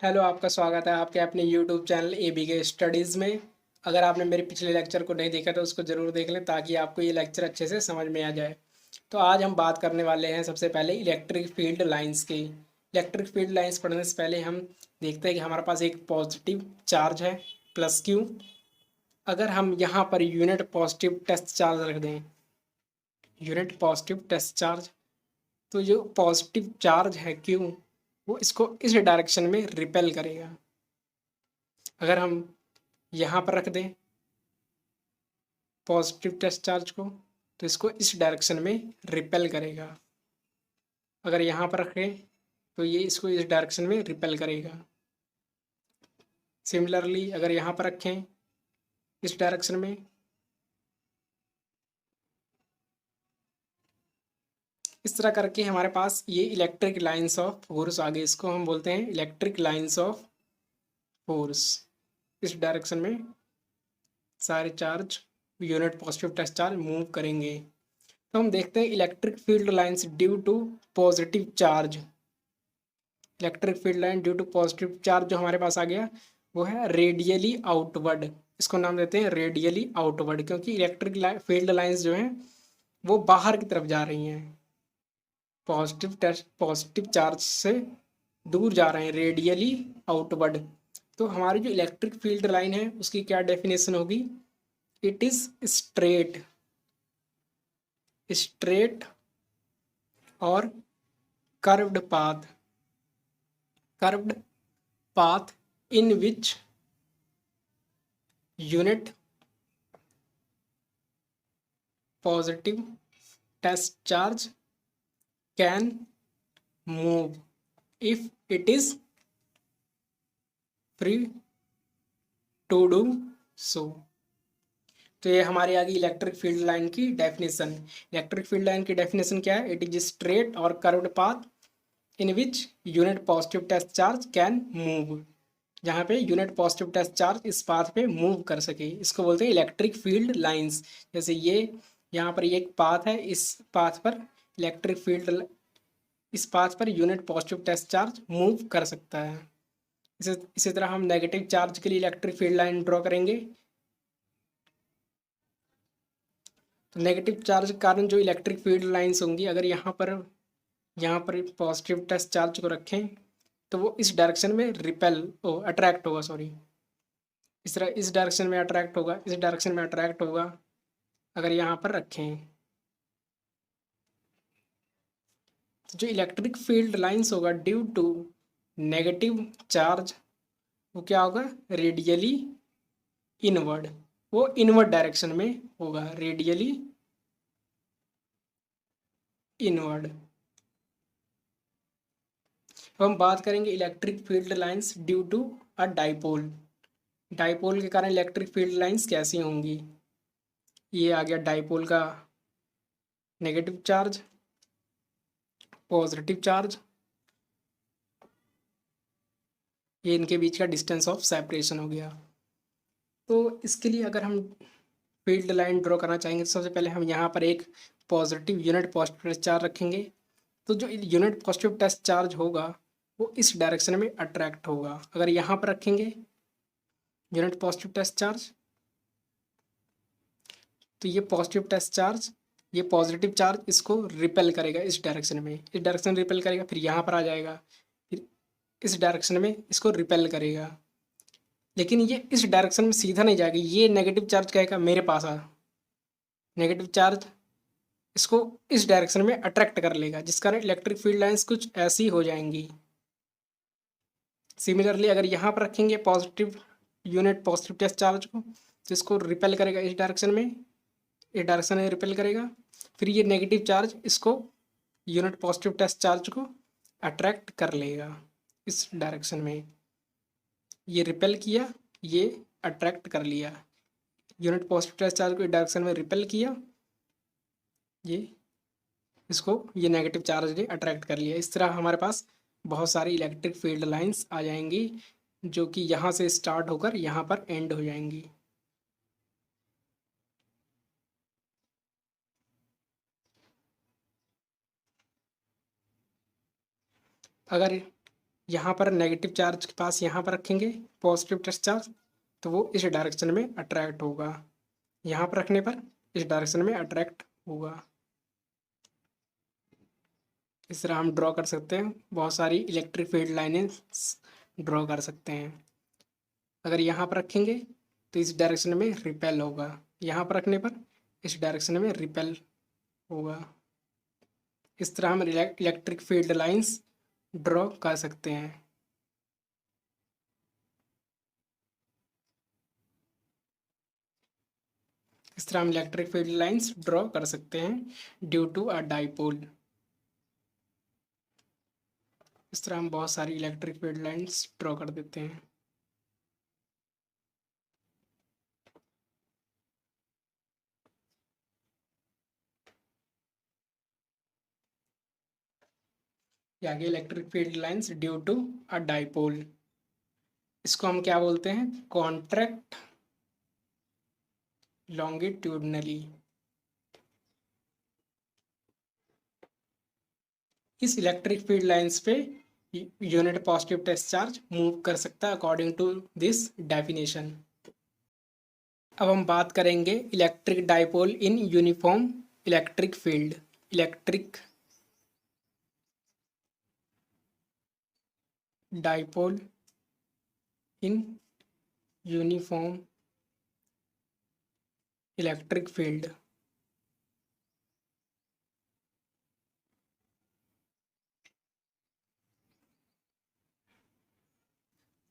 Hello, आपका स्वागत है आपके अपने यूट्यूब चैनल एबीके स्टडीज़ में। अगर आपने मेरे पिछले लेक्चर को नहीं देखा तो उसको ज़रूर देख लें ताकि आपको ये लेक्चर अच्छे से समझ में आ जाए। तो आज हम बात करने वाले हैं सबसे पहले इलेक्ट्रिक फील्ड लाइंस की। इलेक्ट्रिक फील्ड लाइंस पढ़ने से पहले हम देखते हैं कि हमारे पास एक पॉजिटिव चार्ज है प्लस क्यू। अगर हम यहाँ पर यूनिट पॉजिटिव टेस्ट चार्ज रख दें, यूनिट पॉजिटिव टेस्ट चार्ज, तो जो पॉजिटिव चार्ज है क्यू वो इसको इस डायरेक्शन में रिपेल करेगा। अगर हम यहाँ पर रख दें पॉजिटिव टेस्ट चार्ज को तो इसको इस डायरेक्शन में रिपेल करेगा। अगर यहाँ पर रखें तो ये इसको इस डायरेक्शन में रिपेल करेगा। सिमिलरली अगर यहाँ पर रखें इस डायरेक्शन में, इस तरह करके हमारे पास ये इलेक्ट्रिक लाइंस ऑफ फोर्स आ गए। इसको हम बोलते हैं इलेक्ट्रिक लाइंस ऑफ फोर्स। इस डायरेक्शन में सारे charge unit positive test charge move करेंगे। तो हम देखते हैं electric field lines due to positive charge. Electric field line due to positive charge जो हमारे पास आ गया वो है रेडियली आउटवर्ड। इसको नाम देते हैं रेडियली आउटवर्ड, क्योंकि इलेक्ट्रिक फील्ड लाइंस जो हैं वो बाहर की तरफ जा रही हैं, पॉजिटिव चार्ज से दूर जा रहे हैं, रेडियली आउटवर्ड। तो हमारी जो इलेक्ट्रिक फील्ड लाइन है उसकी क्या डेफिनेशन होगी? इट इज स्ट्रेट, स्ट्रेट और curved path, curved path in which unit positive test charge can move if it is free to do so। तो ये हमारी आ गई इलेक्ट्रिक फील्ड लाइन की डेफिनेशन। इलेक्ट्रिक फील्ड लाइन की definition क्या है? इट इज स्ट्रेट और curved path in which unit positive test charge can move. जहाँ पे यूनिट पॉजिटिव टेस्ट चार्ज इस पाथ पे मूव कर सके, इसको बोलते हैं इलेक्ट्रिक फील्ड लाइंस। जैसे ये यहाँ पर ये एक पाथ है, इस पाथ पर इलेक्ट्रिक फील्ड, इस पाथ पर unit positive test charge move कर सकता है। इसी तरह हम नेगेटिव चार्ज के लिए इलेक्ट्रिक फील्ड लाइन ड्रॉ करेंगे। तो नेगेटिव चार्ज के कारण जो इलेक्ट्रिक फील्ड लाइंस होंगी, अगर यहाँ पर पॉजिटिव टेस्ट चार्ज को रखें तो वो इस डायरेक्शन में रिपेल अट्रैक्ट होगा, सॉरी, इस तरह इस डायरेक्शन में अट्रैक्ट होगा, इस डायरेक्शन में अट्रैक्ट होगा। अगर यहाँ पर रखें तो जो इलेक्ट्रिक फील्ड लाइंस होगा ड्यू टू नेगेटिव चार्ज वो क्या होगा? रेडियली इनवर्ड, वो इनवर्ड डायरेक्शन में होगा, रेडियली इनवर्ड। अब हम बात करेंगे electric field lines due to a dipole. Dipole के कारण इलेक्ट्रिक फील्ड लाइंस कैसी होंगी? ये आ गया डाइपोल का नेगेटिव चार्ज, पॉजिटिव चार्ज, ये इनके बीच का डिस्टेंस ऑफ सेपरेशन हो गया। तो इसके लिए अगर हम फील्ड लाइन ड्रॉ करना चाहेंगे तो सबसे पहले हम यहाँ पर एक पॉजिटिव यूनिट पॉजिटिव चार्ज रखेंगे। तो जो यूनिट पॉजिटिव टेस्ट चार्ज होगा वो इस डायरेक्शन में अट्रैक्ट होगा। अगर यहाँ पर रखेंगे यूनिट पॉजिटिव टेस्ट चार्ज तो ये पॉजिटिव टेस्ट चार्ज, ये पॉजिटिव चार्ज इसको रिपेल करेगा इस डायरेक्शन में, इस डायरेक्शन में रिपेल करेगा, फिर यहाँ पर आ जाएगा, फिर इस डायरेक्शन में इसको रिपेल करेगा। लेकिन ये इस डायरेक्शन में सीधा नहीं जाएगा, ये नेगेटिव चार्ज कहेगा मेरे पास आ, नेगेटिव चार्ज इसको इस डायरेक्शन में अट्रैक्ट कर लेगा, जिस कारण इलेक्ट्रिक फील्ड लाइंस कुछ ऐसी हो जाएंगी। सिमिलरली अगर यहाँ पर रखेंगे positive unit positive test charge को तो इसको रिपेल करेगा इस डायरेक्शन में, इस डायरेक्शन में रिपेल करेगा, फिर ये नेगेटिव चार्ज इसको यूनिट पॉजिटिव टेस्ट चार्ज को अट्रैक्ट कर लेगा इस डायरेक्शन में। ये रिपेल किया, ये अट्रैक्ट कर लिया, यूनिट पॉजिटिव टेस्ट चार्ज को इस डायरेक्शन में रिपेल किया, ये इसको ये नेगेटिव चार्ज ने अट्रैक्ट कर लिया। इस तरह हमारे पास बहुत सारी इलेक्ट्रिक फील्ड लाइंस आ जाएंगी जो कि यहाँ से स्टार्ट होकर यहाँ पर एंड हो जाएंगी। अगर यहाँ पर नेगेटिव चार्ज के पास यहाँ पर रखेंगे पॉजिटिव टेस्ट चार्ज, तो वो इस डायरेक्शन में अट्रैक्ट होगा। यहाँ पर रखने पर इस डायरेक्शन में अट्रैक्ट होगा। इस तरह हम ड्रॉ कर सकते हैं, बहुत सारी इलेक्ट्रिक फील्ड लाइनें ड्रॉ कर सकते हैं। अगर यहाँ पर रखेंगे तो इस डायरेक्शन में रिपेल होगा, यहाँ पर रखने पर इस डायरेक्शन में रिपेल होगा। इस तरह हम इलेक्ट्रिक फील्ड लाइंस ड्रॉ कर सकते हैं। इस तरह हम इलेक्ट्रिक फील्ड लाइंस ड्रॉ कर सकते हैं ड्यू टू अ डाइपोल। इस तरह हम बहुत सारी इलेक्ट्रिक फील्ड लाइंस ड्रॉ कर देते हैं। ये आगे electric field lines due to a dipole. इसको हम क्या बोलते हैं? Contract longitudinally. इस इलेक्ट्रिक फील्ड लाइंस पे unit positive test charge move कर सकता है अकॉर्डिंग टू दिस डेफिनेशन। अब हम बात करेंगे electric dipole in uniform electric field. Electric dipole in uniform electric field.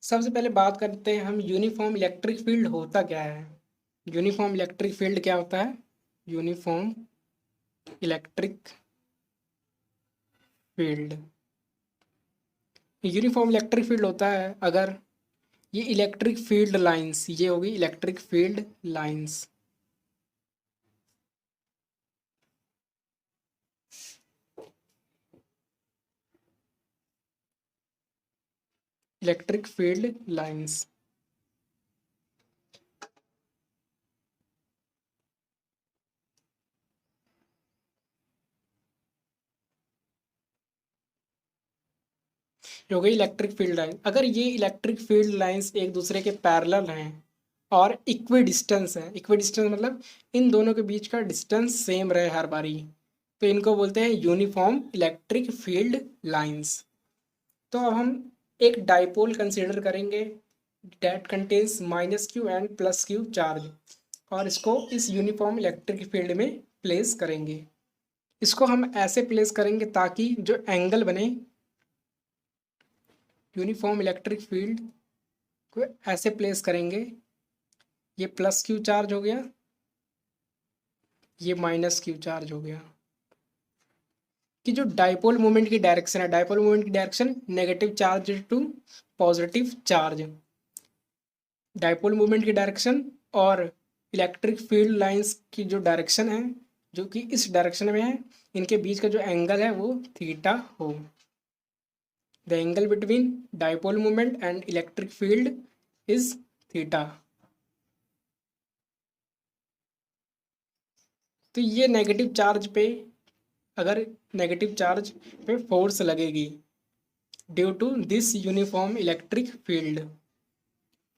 सबसे पहले बात करते हैं हम यूनिफॉर्म इलेक्ट्रिक फील्ड होता क्या है। यूनिफॉर्म इलेक्ट्रिक फील्ड क्या होता है? Uniform electric field, uniform electric field होता है अगर ये इलेक्ट्रिक फील्ड लाइंस, ये होगी electric field lines, electric field lines हो गई इलेक्ट्रिक फील्ड लाइन। अगर ये इलेक्ट्रिक फील्ड लाइंस एक दूसरे के पैरेलल हैं और इक्वी डिस्टेंस है, इक्वी डिस्टेंस मतलब इन दोनों के बीच का डिस्टेंस सेम रहे हर बारी, तो इनको बोलते हैं यूनिफॉर्म इलेक्ट्रिक फील्ड लाइंस। तो अब हम एक डाइपोल कंसीडर करेंगे date contains minus Q and plus Q charge, और इसको इस यूनिफॉर्म इलेक्ट्रिक फील्ड में प्लेस करेंगे। इसको हम ऐसे प्लेस करेंगे ताकि जो एंगल बने, यूनिफॉर्म इलेक्ट्रिक फील्ड को ऐसे प्लेस करेंगे, ये प्लस क्यू चार्ज हो गया, ये माइनस क्यू चार्ज हो गया, कि जो डाइपोल मोमेंट की डायरेक्शन है, डाइपोल मोमेंट की direction negative charge to positive charge, dipole moment की डायरेक्शन और इलेक्ट्रिक फील्ड लाइंस की जो डायरेक्शन है, जो कि इस डायरेक्शन में है, इनके बीच का जो एंगल है वो थीटा हो। The angle between dipole moment and electric field is theta. तो ये नेगेटिव चार्ज पे, अगर नेगेटिव चार्ज पे फोर्स लगेगी due to this uniform electric field,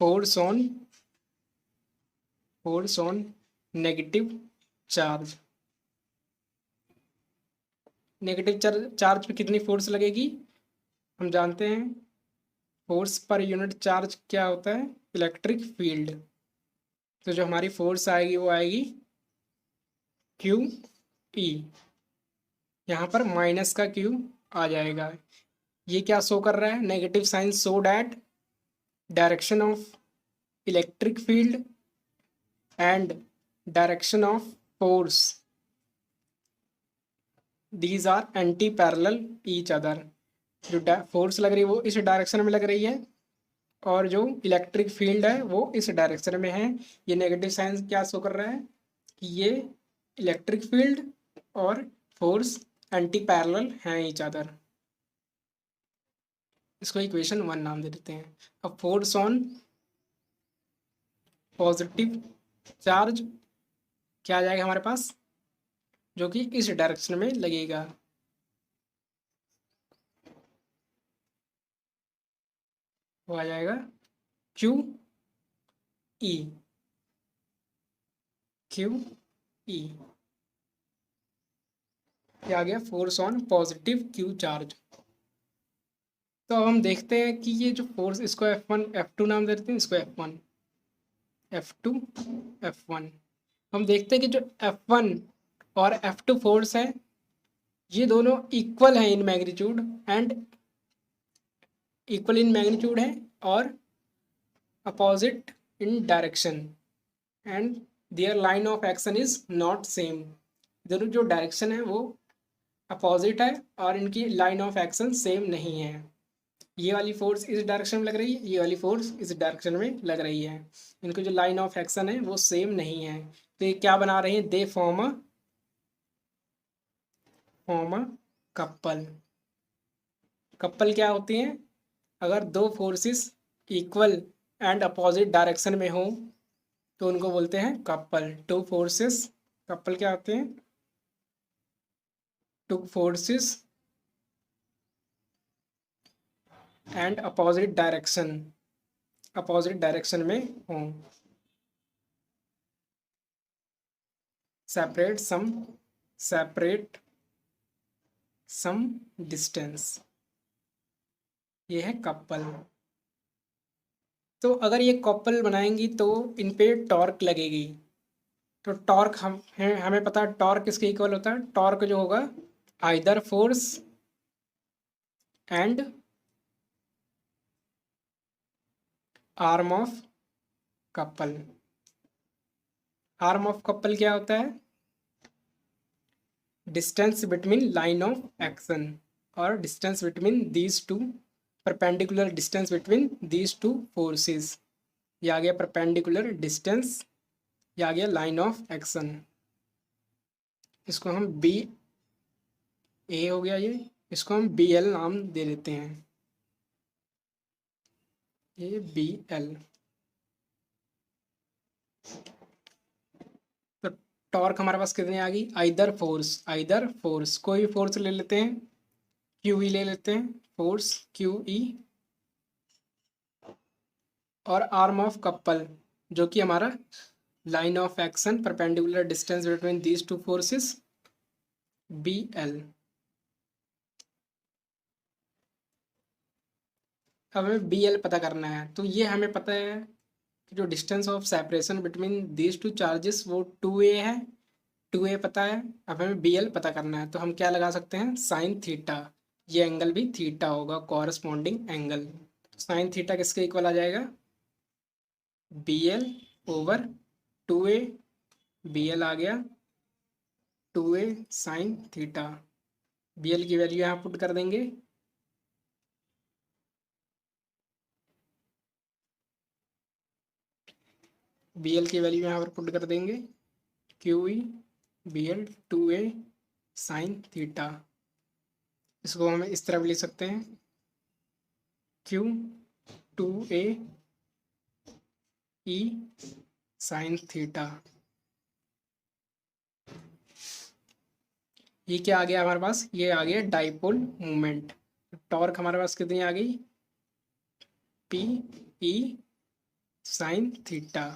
force on negative charge, negative charge पे कितनी फोर्स लगेगी हम जानते हैं, फोर्स पर यूनिट चार्ज क्या होता है? Electric field. तो जो हमारी फोर्स आएगी वो आएगी क्यू ई, यहाँ पर माइनस का क्यू आ जाएगा। ये क्या शो कर रहा है? Negative sign show that direction of electric field and direction of force, these are anti parallel each other. जो फोर्स लग रही है वो इस डायरेक्शन में लग रही है, और जो इलेक्ट्रिक फील्ड है वो इस डायरेक्शन में है। ये नेगेटिव साइन क्या शो कर रहा है कि ये इलेक्ट्रिक फील्ड और फोर्स एंटी पैरेलल हैं ईच अदर। इसको इक्वेशन 1 नाम दे देते हैं। अब फोर्स ऑन पॉजिटिव चार्ज क्या आ जाएगा हमारे पास, जो कि इस डायरेक्शन में लगेगा। वो आ जाएगा क्यू ई, क्यू ई। ये आ गया force on positive Q charge. तो अब हम देखते हैं कि ये जो फोर्स, इसको F1 F2 नाम देते हैं, इसको F1 F2 F1। हम देखते हैं कि जो F1 और F2 फोर्स है ये दोनों इक्वल हैं in magnitude and equal in magnitude है और opposite in direction and their line of action is not same. दोनों जो डायरेक्शन है वो अपोजिट है और इनकी लाइन ऑफ एक्शन सेम नहीं है। ये वाली फोर्स इस डायरेक्शन में लग रही है, ये वाली फोर्स इस डायरेक्शन में लग रही है। इनकी जो लाइन ऑफ एक्शन है वो सेम नहीं है। तो ये क्या बना रहे हैं, they form a couple. Couple क्या होती हैं, अगर दो forces equal and opposite direction में हो तो उनको बोलते हैं कपल। टू फोर्सेस, कपल क्या होते हैं, two forces and opposite direction में हो। सेपरेट सम डिस्टेंस, ये है कपल। तो अगर ये कपल बनाएंगी तो इन पे टॉर्क लगेगी। तो टॉर्क हमें पता है टॉर्क किसके इक्वल होता है, टॉर्क जो होगा either force and arm of couple. Arm of couple क्या होता है, distance between line of action और distance between these two, perpendicular distance between these two forces. ये आ गया परपेंडिकुलर डिस्टेंस, ये आ गया लाइन ऑफ एक्शन। इसको हम बी ए हो गया, ये इसको हम बी एल नाम दे देते हैं, ये बी एल। तो टॉर्क हमारे पास कितनी आ गई, आइदर फोर्स कोई भी फोर्स ले लेते हैं, क्यू ई ले लेते हैं, फोर्स क्यू ई, और आर्म ऑफ कपल जो कि हमारा line of action perpendicular distance between these two forces, B L. अब हमें बी एल पता करना है। तो ये हमें पता है कि जो distance of separation between these two charges वो 2a है, 2a पता है। अब हमें बी एल पता करना है तो हम क्या लगा सकते हैं, साइन थीटा। ये एंगल भी थीटा होगा, कॉरस्पॉन्डिंग एंगल। साइन थीटा किसके इक्वल आ जाएगा, B L over 2a। B L आ गया 2a sine theta. B L की वैल्यू यहाँ पुट कर देंगे, बी एल की वैल्यू यहाँ पर पुट कर देंगे, Q E B L 2a sine theta. इसको हम इस तरह भी लिख सकते हैं, क्यू 2a ई साइन थीटा। ये क्या आ गया हमारे पास, ये आ गया डाइपोल मोमेंट। टॉर्क हमारे पास कितनी आ गई, पी ई साइन थीटा।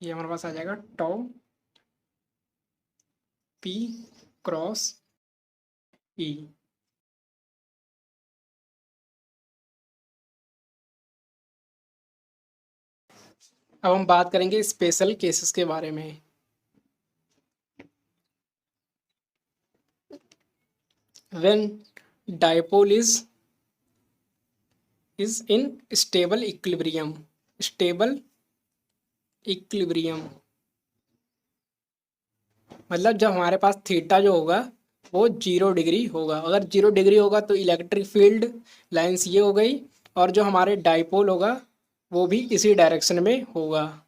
ये हमारे पास आ जाएगा टॉ पी क्रॉस ई। अब हम बात करेंगे स्पेशल केसेस के बारे में। When dipole is in stable equilibrium, stable equilibrium मतलब जब हमारे पास थीटा जो होगा वो 0 डिग्री होगा। अगर 0 डिग्री होगा तो इलेक्ट्रिक फील्ड लाइंस ये हो गई, और जो हमारे डाइपोल होगा वो भी इसी डायरेक्शन में होगा।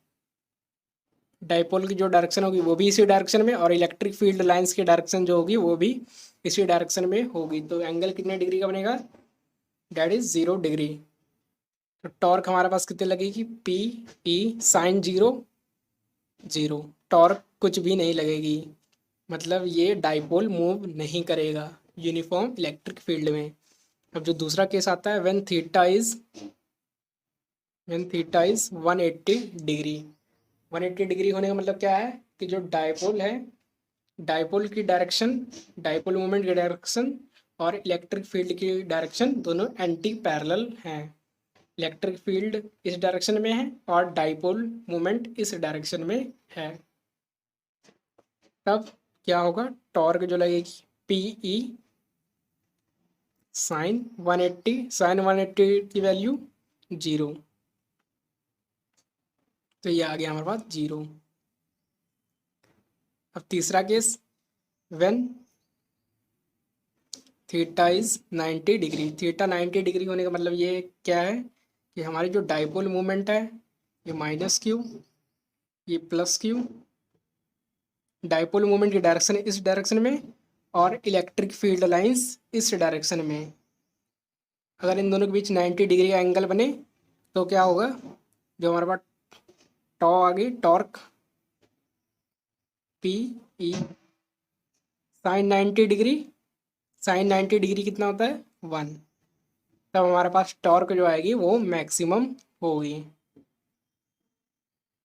डाइपोल की जो डायरेक्शन होगी वो भी इसी डायरेक्शन में, और इलेक्ट्रिक फील्ड लाइंस की डायरेक्शन जो होगी वो भी इसी डायरेक्शन में होगी। तो एंगल कितने डिग्री का बनेगा, डैट इज 0 डिग्री। तो टॉर्क हमारे पास कितनी लगेगी, पी ई साइन 0 टॉर्क कुछ भी नहीं लगेगी, मतलब ये डाइपोल मूव नहीं करेगा यूनिफॉर्म इलेक्ट्रिक फील्ड में। अब जो दूसरा केस आता है when theta is 180 degree. 180 degree होने का मतलब क्या है कि जो डायपोल है, डायपोल की डायरेक्शन, डायपोल मोमेंट की डायरेक्शन और इलेक्ट्रिक फील्ड की डायरेक्शन दोनों एंटी पैरेलल हैं। इलेक्ट्रिक फील्ड इस डायरेक्शन में है और डायपोल मोमेंट इस डायरेक्शन में है। तब क्या होगा, टॉर्क जो लगेगी पी ई साइन 180 की वैल्यू 0। तो ये आ गया हमारे पास 0। अब तीसरा case when theta is 90 degree. Theta 90 degree होने का मतलब ये क्या है कि हमारी जो डायपोल मोमेंट है ये माइनस क्यू, ये प्लस क्यू, डायपोल मोमेंट की डायरेक्शन इस डायरेक्शन में और इलेक्ट्रिक फील्ड लाइंस इस डायरेक्शन में। अगर इन दोनों के बीच 90 डिग्री का एंगल बने तो क्या होगा, जो हमारे पास टॉ आ गई, torque P E sine 90 degree कितना होता है 1। तब हमारे पास टॉर्क जो आएगी वो मैक्सिमम होगी।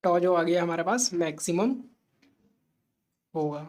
टॉ जो आ गया हमारे पास मैक्सिमम होगा।